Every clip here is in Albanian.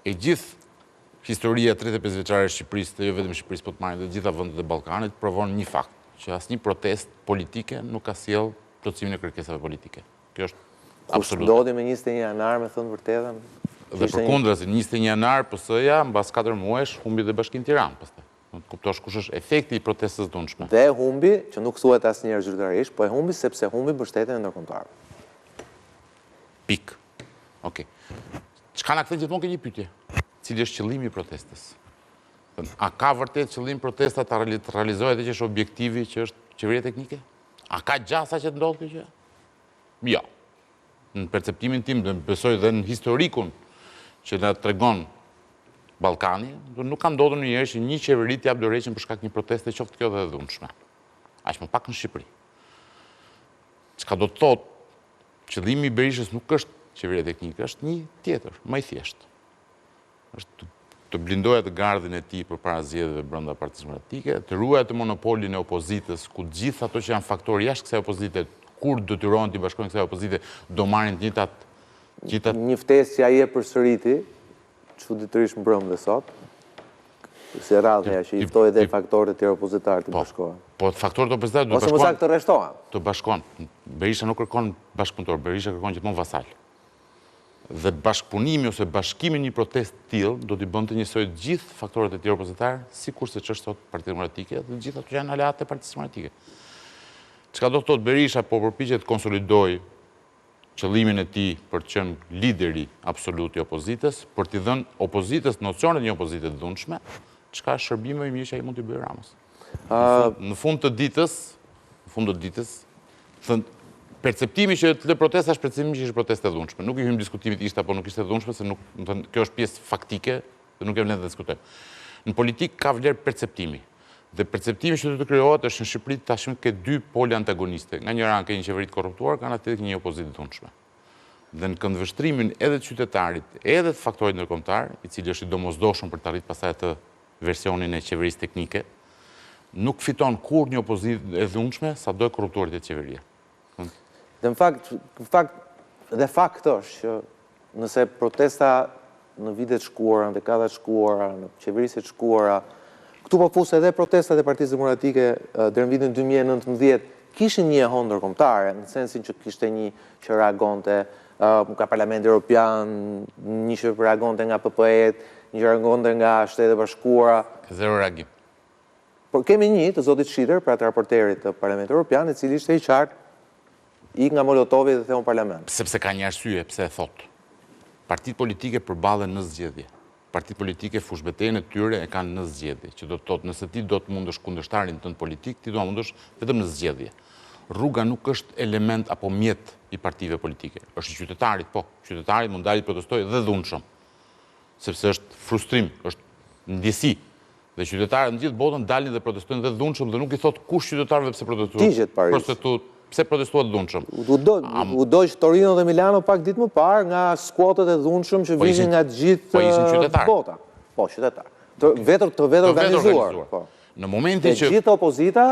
E gjithë historia 35 vjeçare e Shqipërisë, dhe jo vetëm Shqipërisë, po të marrin dhe gjitha vendet e Ballkanit, provon një fakt, që asnjë protestë politike nuk ka sjell plotësimin e kërkesave politike. Kjo është absolute. Ndodhi me 21 janar, me thënë vërtetën. Dhe përkundrazi, 21 janar, PS-ja mbas 4 muajsh humbi dhe Bashkinë Tiranë, pastaj. Kuptosh kush është efekti i protestës dhunshme. Dhe humbi, që nuk thuhet asnjëherë zyrtarisht, po e humbi sepse humbi mbështetjen e ndërkombëtarëve. Pik. Okej. Çka na kthen gjithmonë ke një pyetje? Cili është qëllimi i protestës? A ka vërtet qëllim protesta të realizohet dhe që është objektivi që është qeveria teknike? A ka gjasa që të ndodhë kjo gjë? Jo. Në perceptimin tim, dhe besoj dhe në historikun që na tregon Ballkani, nuk ka ndodhur ndonjëherë që një qeveri të jap dorëheqjen për shkak të një proteste, qoftë kjo dhe e dhunshme. Aq më pak në Shqipëri. Çka do të thotë, qëllimi i Berishës nuk është qeveria teknike, është një tjetër, më i thjeshtë. Është të blindohet të gardhin e tij përpara zgjedhjeve brenda Partisë Demokratike, të ruajë të monopolin e opozitës, ku gjithë ato që janë faktorë jashtë kësaj opozite, kur detyrohen të bashkohen kësaj opozite, do marrin të njëjtat. Një ftesë që ai e përsëriti, çuditërisht mbrëmë dhe sot, si radhja që i ftoi dhe faktorët e tjerë opozitarë të bashkohen. Po faktorët opozitarë do bashkohen. Ose më saktë të rreshtohen. Të bashkohen. Berisha nuk kërkon bashkëpunëtor, Berisha kërkon gjithmonë vasal. Dhe bashkëpunimi ose bashkimi një protestë të tillë do t'i bënte njësoj të gjithë faktorët e tjerë opozitarë, sikurse ç'është sot Partia Demokratike dhe gjithë ato që janë aleatë të Partisë Demokratike. Çka do të thotë Berisha po përpiqet të konsolidojë qëllimin e tij për të qenë lideri absolut i opozitës, për t'i dhënë opozitës nocionet një opozite të dhunshme, çka është shërbimi më i mirë që ai mund t'i bëjë Ramës. Në fund të ditës, perceptimi që të lë protesta është perceptimi që ishte protestë e dhunshme. Nuk i hym diskutimit ishte apo nuk ishte dhunshme, se kjo është pjesë faktike dhe nuk e vlen të diskutojmë. Në politikë ka vlerë perceptimi. Dhe perceptimi që do të krijohet është në Shqipëri tashmë ke dy pole antagoniste. Nga njëra ke një qeveri të korruptuar, nga ana tjetër ke një opozitë të dhunshme. Dhe në këndvështrimin edhe të qytetarit, edhe të faktorit ndërkombëtar, i cili është i domosdoshëm për të arritur pastaj atë versionin e qeverisë teknike, nuk fiton kur një opozitë e dhunshme sa do e korruptorit e qeveria. Dhe në fakt është që nëse protesta në vitet shkuara, në dekadat shkuara, në qeverisë të shkuara, këtu po fusë edhe protestat e Partisë Demokratike deri në vitin 2019 kishin një ehon ndërkombëtare, në sensin që kishte një që reagonte nga Parlamenti Evropian, një që reagonte nga PPE-t, një që reagonte nga Shtetet e Bashkuara. Zero reagim. Por kemi një të zotit Shiter, pra të raporterit të Parlamentit Evropian, i cili ishte i qartë, ik nga Molotovi dhe theu në parlament. Sepse ka një arsye pse e thotë. Partitë politike përballen në zgjedhje. Partitë politike fushbetejën e tyre e kanë në zgjedhje, që do të thotë nëse ti do të mundësh kundërshtarin tënd politik, ti do ta mundësh vetëm në zgjedhje. Rruga nuk është element apo mjet i partive politike. Është i qytetarit, po. Qytetarit mund dalë të protestojë dhe dhunshëm. Sepse është frustrim, është ndjesi. Dhe qytetarët në gjithë botën dalin dhe protestojnë dhe dhunshëm dhe nuk i thot kush qytetarëve pse protestojnë. Tigjet Paris. Pse protestuat dhunshëm? U dojë Torino dhe Milano pak ditë më parë nga skuadrat e dhunshëm që vinin nga gjithë bota. Po, qytetar. Të vetë organizuar. Në momentin që gjithë opozita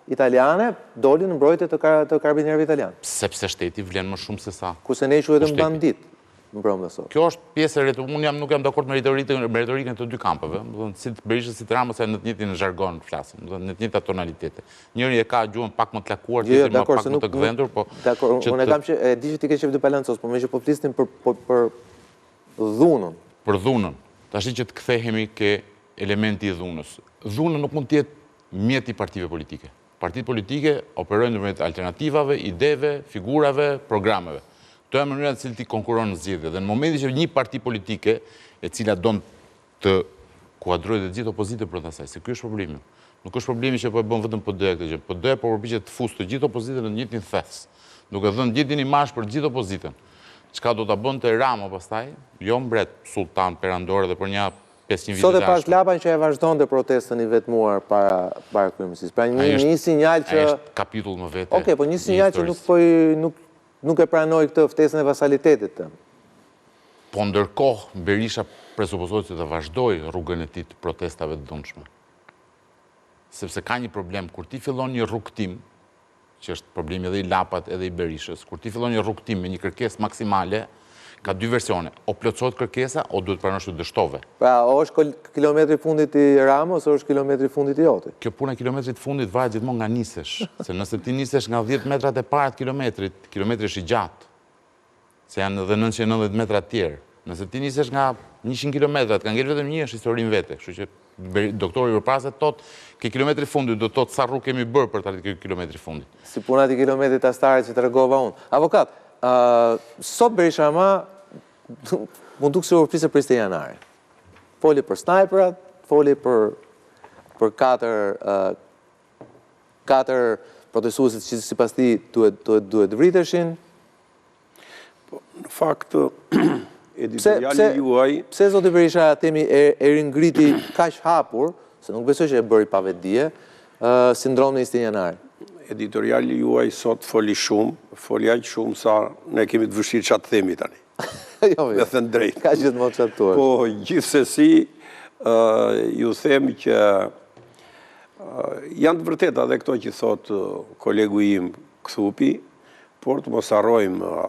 italiane dolin në mbrojtje të karabinerëve italianë. Sepse shteti vlen më shumë se sa. Kurse ne quhetëm bandit. Kjo është pjesë e retorikës. Unë nuk jam dakord me retorikën të dy kampeve. Si të Berishës si të Ramës, në të njëjtin zhargon flasim, në të njëjta tonalitete. Njëri e ka gjuhën pak më të lakuar, tjetri më pak më të gdhendur, po. Unë e kam që e di që ti ke qef të Palancos, por me që po flisnim për dhunën. Për dhunën. Tash që të kthehemi ke elementi i dhunës. Dhuna nuk mund të jetë mjet i partive politike. Partitë politike operojnë nëpërmjet alternativave, ideve, figurave, programeve. Të e mënyra të cilë ti konkuron në zgjedhje. Dhe në momentin që një parti politike e cila don të kuadrojë dhe gjithë opozitën brenda saj, se ky është problemi. Nuk është problemi që po e bën vetëm PD këtë gjë. PD po përpiqet të fusë të gjithë opozitën në të njëjtin thes, duke dhënë gjithë një imazh për gjithë opozitën. Çka do ta bënte Rama pastaj? Jo mbret sultan perandor dhe për një 500 vite. Sot e pas Lapan që e vazhdonte protestën i vetmuar para kryeministisë. Pra një sinjal që është kapitull më vete. Okej, po një sinjal që nuk e pranoj këtë ftesën e vasalitetit të. Po ndërkohë, Berisha presupozohet që të vazhdoj rrugën e tij të protestave të dhunshme. Sepse ka një problem, kur ti fillon një rrugtim, që është problemi edhe i Lapat edhe i Berishës, kur ti fillon një rrugtim me një kërkesë maksimale, Ka dy versione, o plotësohet kërkesa, o duhet pranosh të dështove. Pra, o është kilometri fundit i Ramos, o është kilometri fundit i Joti? Kjo puna kilometrit fundit varet gjithmonë nga nisesh. Se nëse ti nisesh nga 10 metrat e parë të kilometrit, kilometri është i gjatë. Se janë edhe 990 metrat tjerë. Nëse ti nisesh nga 100 kilometrat, ka ngel vetëm një është historinë vete. Kështu që doktori përpara tot, ke kilometri fundit do tot sa rrugë kemi bërë për të arritur kilometri fundit. Si puna ti kilometrit astarit që të regova unë. Avokat, sot Berisha Rama mund duk se u përflisë për 20 janari. Foli për snajperat, foli për katër protestuesit që sipas ti duhet vriteshin. Në fakt, editoriali juaj... Pse zoti Berisha temi e ringriti kaq hapur, se nuk besoj që e bëri pa vetdije, sindromin e 20 janari? Editoriali juaj sot foli aq shumë sa ne kemi të vështirë çfarë të themi tani. Me thënë drejt. Ka gjithmonë çfarë thuar. Po, gjithsesi, ju them që janë të vërteta dhe këto që thot kolegu im Kthupi, por të mos harrojmë